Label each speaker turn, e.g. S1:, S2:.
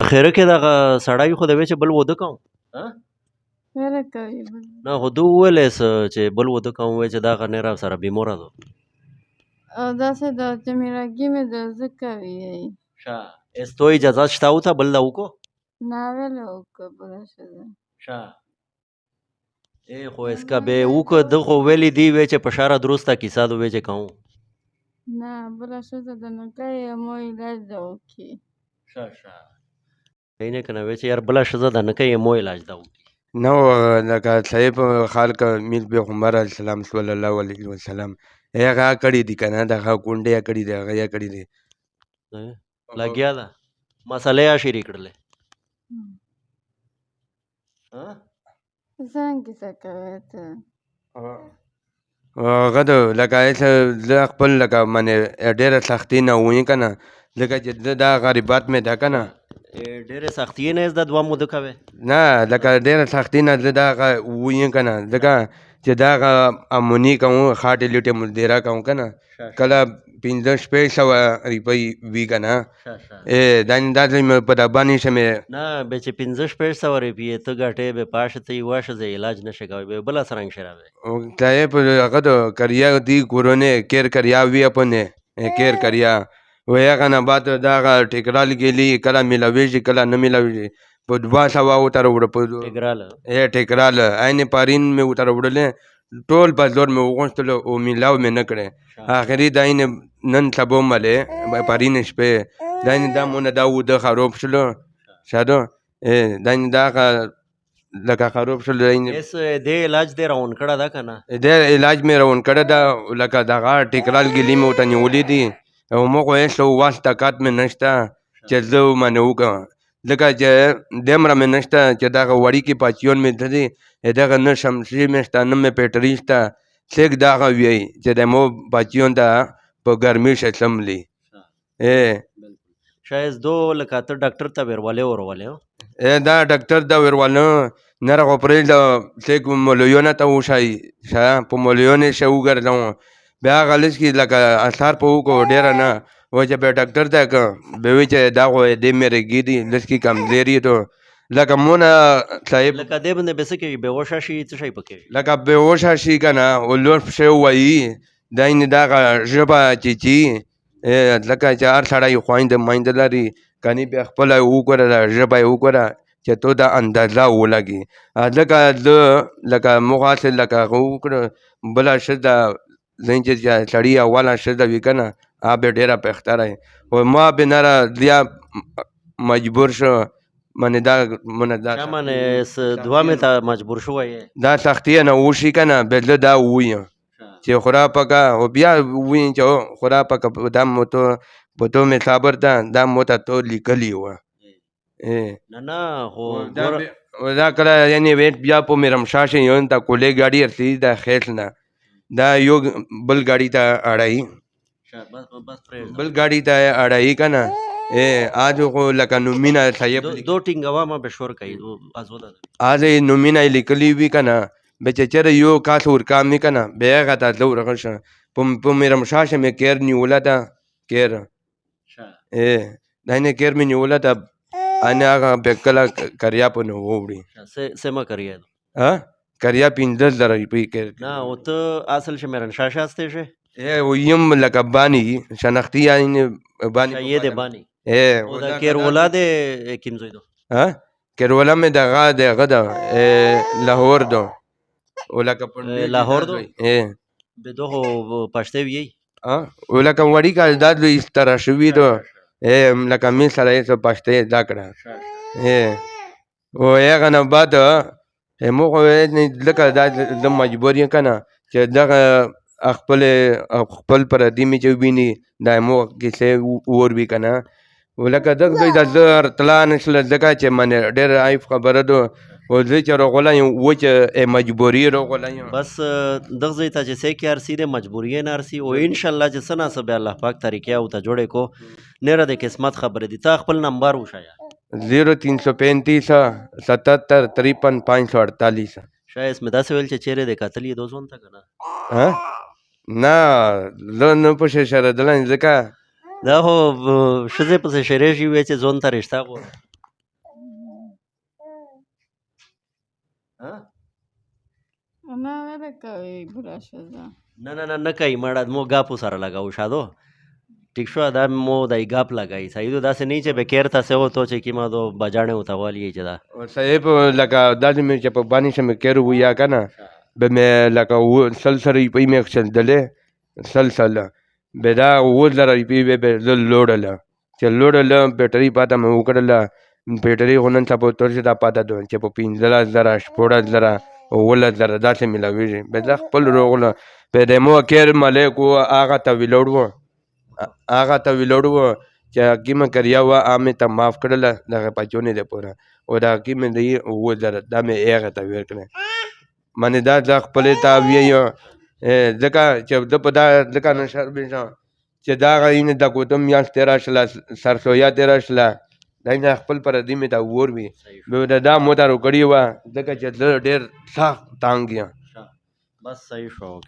S1: خیره کې دغه سړی خو د وی چې بل واده کوم
S2: خیره کوي بل
S1: نه خو ده وویلې چې بل واده کوم وی چې دغه نه را سره بیموره ده
S2: او داسې د چې میراګي مې د ځکه وی
S1: ښه استو اجازه شته او ته بل له وکړو
S2: ناویله وکړه بله ښځه
S1: ښه ای خو اسکا به وکړه ده خو ویلې دی وی چې په شاره درسته کیسه ده وی چې کوم
S2: نه بله ښځه د نکاح یې مو علاج ده وکړي
S1: ښه ښه اینه کنه وی چې یار بله ښځه ده نه کوي مو علاج ده وکړي
S3: نو لکه صحیح خلق میل پیغمبر علیه السلام صلی الله علیه وسلم هغه کړي دي کنه دغه کونډې کړي دي هغه کړي دي
S1: لګیا ده مسئله یا شریک کړلې
S2: څنګه کیسه کوې ته
S3: هغه د لکه زه خپل لکه منې ډېره سختي نه وایي که نه ځکه چې زه دا غریبات مې ده که نه
S1: ډېرې سختي نه زده دوه موده کوې
S3: نه لکه ډېره سختي نه زه دا وایي که نه ځکه چې دا اموني کوم خاټې لیټې مزدیره کوم که نه کله 1500 روپۍ وي که نه دا مې په دا باندې شمې
S1: نه به چې 1500 روپۍ ته ګټې به پاشه ته یوه ښځه علاج نشي کوی به بله سرنګ شراوی
S3: صاحب هغه د کریا دی کورونه کیر کریا وی اپنے کیر کریا وهغه نه بعد دا ټیکرال گیلی کله ملاویږي کله نه ملاویږي په 200 وتر وړ په ټیکرال عین پارین مې وتر وړلې ټول په زور مې وغوښتل او ملاو مې نه کړې اخري دا نن سبا ملې پارین شپې دا مونږ دا و د خراب شلو شادو دا لکه خراب شل
S1: اس دې علاج دې روان کړه دا کنه
S3: دې علاج مې روان کړه دا لکه دغه ټیکرال ګلی مې وته نیولې دي او موږ یې سو واسطه کات مې نشته چې زه منو کوم لکه چې دمر مې نشته چې دغه وړي کې پاتیون مې ددي دغه نشم شي مې شته نه مې پټریسته څنګه دغه وی چې د مو پاتیون دا په ګرمي شسملی
S1: شاید دو لکه ته ډاکټر ته ورولې
S3: دا ډاکټر دا ورولې نه راغو پرې دا څنګه مليونه ته وشای په مليونه شو ګرځاو بیا غلس کې لکه اثر په کو ډیر نه و چې به ډاکټر ته به وی چې دا خو دې مې رګیدي لس کې کمزوري ته لکه مونږ صاحب
S1: لکه دې باندې به څه کې به وشا شي څه شي پکې
S3: لکه به وشا شي کنه ولور شي وایي داینه دا ژبه چی لکه چې هر سړی خويند مایند لري کني به خپل وګوره ژبه وګوره چې تو دا اندازه ولګي لکه مغاسل لکه وګوره بل شدا زین چې سړی اوله شدا وکنه به ډیره پختره او ما به نه بیا مجبور شو منه دا
S1: شمنه دوه مې ته مجبور شوی
S3: دا سختي نه وشي کنه به دا وای چې خورا پکا او بیا وای چې خورا پکا دا موته پتو مې صبر دا موته تو لیکلی و
S1: نه خو
S3: دا کله یعنی ویټ بیا په میرم شاشه یو تا کولې گاډي ارتي دا خیل نه دا یو بل گاډي ته اړای بل گاډي ته اړای کنه آج خو لکه نومینا صاحب
S1: دو ټینګوا ما به شور کوي
S3: آج نومینا لیکلی وی کنه به چر یو کاس ور کام نه کنه به غته زو رغشه په میرم شاشه مې کیر نیولا دا کیر داینه کیر مې نیولا دا انا هغه بکلا کریا په نو وړي
S1: سما کریا
S3: کریا 15 روپۍ کې
S1: نه او ته اصل شمرن شاشه استه شه
S3: او یم لکه بانی شناختی یعنی بانی
S1: یې ده بانی او دا کیر ولاد کیم زوی دو
S3: کیر ولا مې دغه غدا لاهور دو ولکه
S1: لاهور دو به دوه پښته وی
S3: ولکه وړي کا داد اس طرح شوی دو لکه می سره یې پښته دا کړه او هغه نه بعد موږ لکه د مجبور یې کنه چې دغه خپل پر دې می چې ویني دا مو کیسه ور وی کنه ولکه دغه د زر طلان شل دغه چې من ډېر عیب خبره دو او زه چې روغلا یم و چې مجبوری روغلا یم
S1: بس دغه زې ته چې سې کې ارسي د مجبوری نه ارسي او ان شاء الله چې سنا سب الله پاک طریقې او ته جوړې کو نه را د قسمت خبره دي تا خپل نمبر وشایا
S3: 0335 77 53 548
S1: شاید اسمه داسې ویل چې چیرې د قاتلې دو ځون ته کنه
S3: نه زه نه پوښه شره دلان ځکه
S1: دا هو شزه په شریږي وی چې ځون ته رښتا غو ها
S2: نه ولې کوي بله ښځه
S1: نه نه نه نه کوي مړه مو ګاپو سره لګاو شادو ټیک شو دا مو دای ګاپ لګای سایدو داسې نه چې به کېرته سه وته چې کیما دو بجاڼه وته والی چې دا
S3: صاحب لکه داسې مې چې په باندې شمه کېرو ویا که نه به مې لکه سلسله روپۍ مې اخېستلې سلسله به دا 2000 روپۍ به زه لوړله چې لوړله بیټرۍ پاته مې وکړله بیټرۍ خو نن سبا ترسې دا پاته ده چې په 15000 14,000 15,000 داسې میلاوېږي به زه خپل روغله به د مو کېر ملیک و هغه ته ویلوړ و هغه ته ویلوړ و چې حکیمه کریا وه هغه مې ته معاف کړله دغه پچونې دپاره او د حکیمې د 2000 دا مې هغې ته ورکړی باندې دا زه خپلې ته وییم ځکه چې زه په دا ځکه نه شرمېږم چې دا هغه اینې د کوتم میاشت تېره شله سرسویا تېره شله دا اینې خپل پردي مې ته اور وي بیا د دا موتر کړې وه ځکه چې زه ډېر سخت تانګ یم
S1: بس صحیح شو